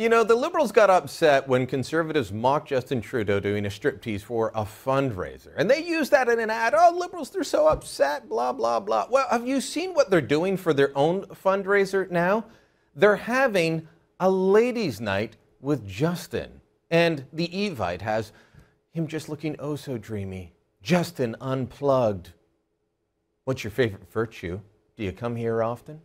You know, the Liberals got upset when Conservatives mocked Justin Trudeau doing a striptease for a fundraiser. And they used that in an ad. Oh, Liberals, they're so upset, blah, blah, blah. Well, have you seen what they're doing for their own fundraiser now? They're having a ladies' night with Justin. And the Evite has him just looking oh so dreamy. Justin unplugged. What's your favorite virtue? Do you come here often?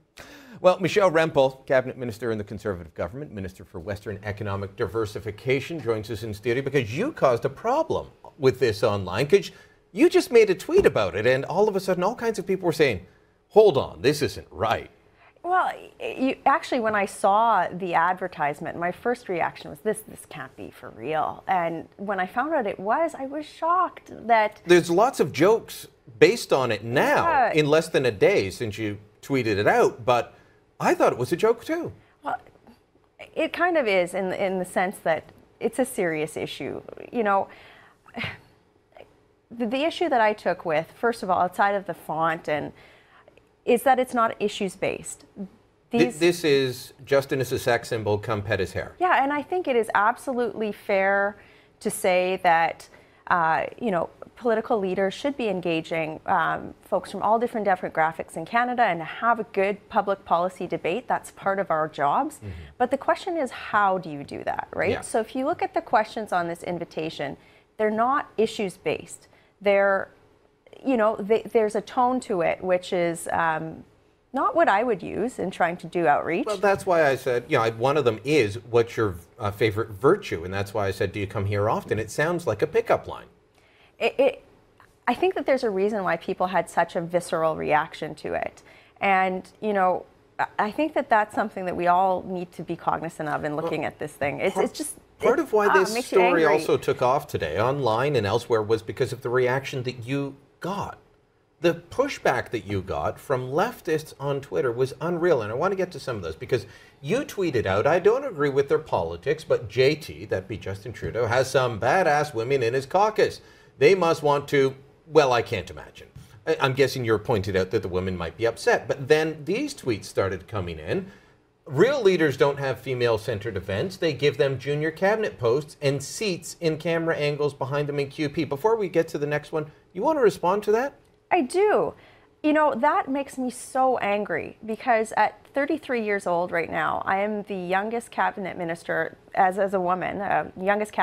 Well, Michelle Rempel, Cabinet Minister in the Conservative Government, Minister for Western Economic Diversification, joins us in studio because you caused a problem with this online, because you just made a tweet about it, and all of a sudden all kinds of people were saying, hold on, this isn't right. Well, actually, when I saw the advertisement, my first reaction was, this can't be for real. And when I found out it was, I was shocked that... There's lots of jokes based on it now, in less than a day since you tweeted it out, but I thought it was a joke too. Well, it kind of is in the sense that it's a serious issue. You know, the issue that I took with, first of all, outside of the font, and is that it's not issues-based. This is Justin is a sex symbol, come pet his hair. Yeah, and I think it is absolutely fair to say that, you know, political leaders should be engaging folks from all different demographics in Canada and have a good public policy debate. That's part of our jobs. Mm-hmm. But the question is, how do you do that, right? Yeah. So if you look at the questions on this invitation, they're not issues-based. They're, you know, there's a tone to it, which is not what I would use in trying to do outreach. Well, that's why I said, you know, one of them is, what's your favorite virtue? And that's why I said, do you come here often? It sounds like a pickup line. I think that there's a reason why people had such a visceral reaction to it. And, you know, I think that that's something that we all need to be cognizant of in looking at this thing. It's just... Part of why this story also took off today, online and elsewhere, was because of the reaction that you got. The pushback that you got from leftists on Twitter was unreal, and I want to get to some of those, because you tweeted out, I don't agree with their politics, but JT, that'd be Justin Trudeau, has some badass women in his caucus. They must want to, well, I can't imagine. I'm guessing you're pointed out that the women might be upset, but then these tweets started coming in. Real leaders don't have female-centered events. They give them junior cabinet posts and seats in camera angles behind them in QP. Before we get to the next one, you want to respond to that? I do. You know, that makes me so angry, because at 33 years old right now, I am the youngest cabinet minister, as a woman, youngest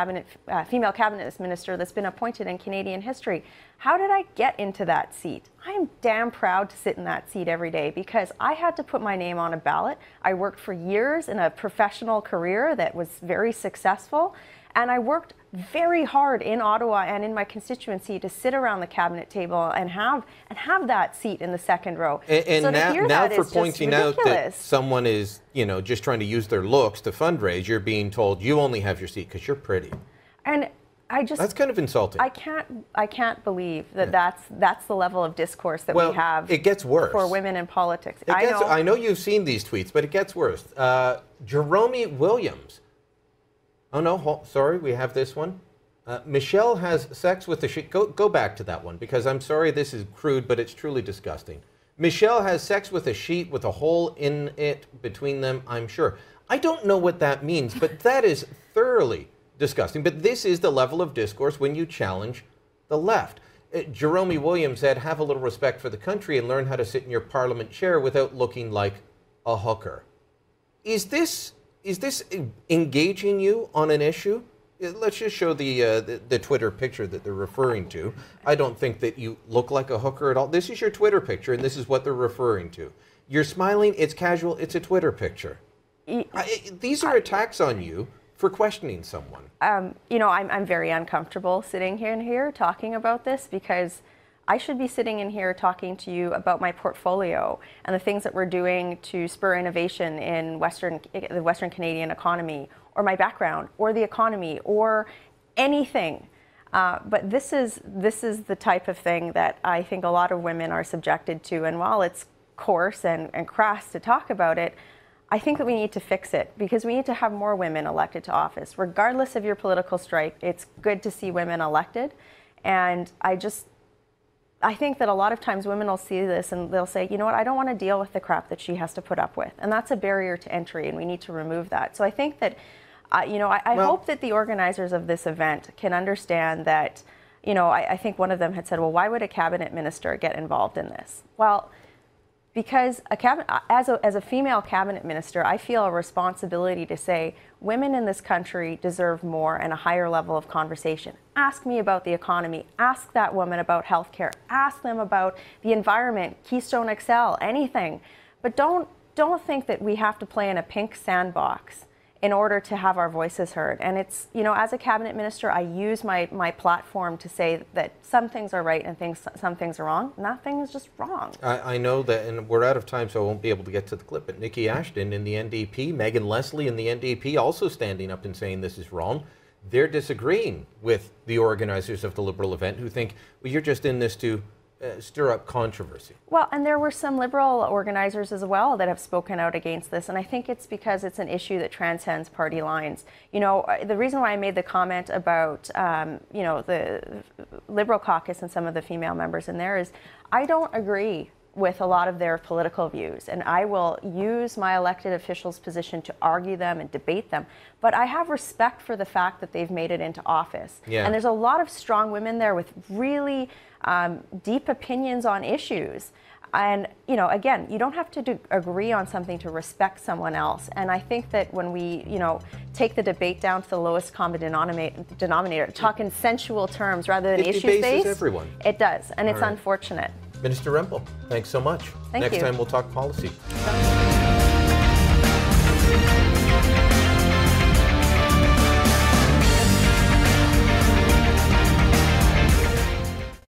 female cabinet minister that's been appointed in Canadian history. How did I get into that seat? I am damn proud to sit in that seat every day, because I had to put my name on a ballot. I worked for years in a professional career that was very successful, and I worked very hard in Ottawa and in my constituency to sit around the cabinet table and have that seat in the second row. And so now for pointing out that someone is, you know, just trying to use their looks to fundraise, you're being told you only have your seat because you're pretty. And I just... That's kind of insulting. I can't believe that that's the level of discourse that we have. It gets worse for women in politics. I know you've seen these tweets, but it gets worse. Jerome Williams. Oh, no, sorry, we have this one. Michelle has sex with the sheet. Go back to that one, because I'm sorry this is crude, but it's truly disgusting. Michelle has sex with a sheet with a hole in it between them, I'm sure. I don't know what that means, but that is thoroughly disgusting. But this is the level of discourse when you challenge the left. Jerome Williams said, have a little respect for the country and learn how to sit in your parliament chair without looking like a hooker. Is this engaging you on an issue? Let's just show the Twitter picture that they're referring to. I don't think that you look like a hooker at all. This is your Twitter picture, and this is what they're referring to. You're smiling, it's casual, it's a Twitter picture. These are attacks on you for questioning someone. You know, I'm very uncomfortable sitting here talking about this, because I should be sitting in here talking to you about my portfolio and the things that we're doing to spur innovation in the Western Canadian economy, or my background, or the economy, or anything. But this is the type of thing that I think a lot of women are subjected to. And while it's coarse and crass to talk about it, I think that we need to fix it, because we need to have more women elected to office. Regardless of your political stripe, it's good to see women elected. And I think that a lot of times women will see this and they'll say, you know what, I don't want to deal with the crap that she has to put up with. And that's a barrier to entry, and we need to remove that. So I think that I hope that the organizers of this event can understand that, I think one of them had said, well, why would a cabinet minister get involved in this? Well, because as a female cabinet minister, I feel a responsibility to say women in this country deserve more and a higher level of conversation. Ask me about the economy. Ask that woman about healthcare. Ask them about the environment, Keystone XL, anything. But don't think that we have to play in a pink sandbox in order to have our voices heard. And it's, as a cabinet minister, I use my platform to say that some things are right and some things are wrong. Nothing is just wrong. I know that, and we're out of time, so I won't be able to get to the clip, but Nikki Ashton in the NDP, Megan Leslie in the NDP also standing up and saying this is wrong. They're disagreeing with the organizers of the Liberal event who think, well, you're just in this to stir up controversy. Well, and there were some Liberal organizers as well that have spoken out against this, and I think it's because it's an issue that transcends party lines. The reason why I made the comment about, the Liberal caucus and some of the female members in there is I don't agree with a lot of their political views, and I will use my elected officials' position to argue them and debate them. But I have respect for the fact that they've made it into office. Yeah. And there's a lot of strong women there with really deep opinions on issues. And, again, you don't have to agree on something to respect someone else. And I think that when we, take the debate down to the lowest common denominator, talk in sensual terms rather than issue-based, everyone. It does, and it's unfortunate. Minister Rempel, thanks so much. Thank you. Next time we'll talk policy.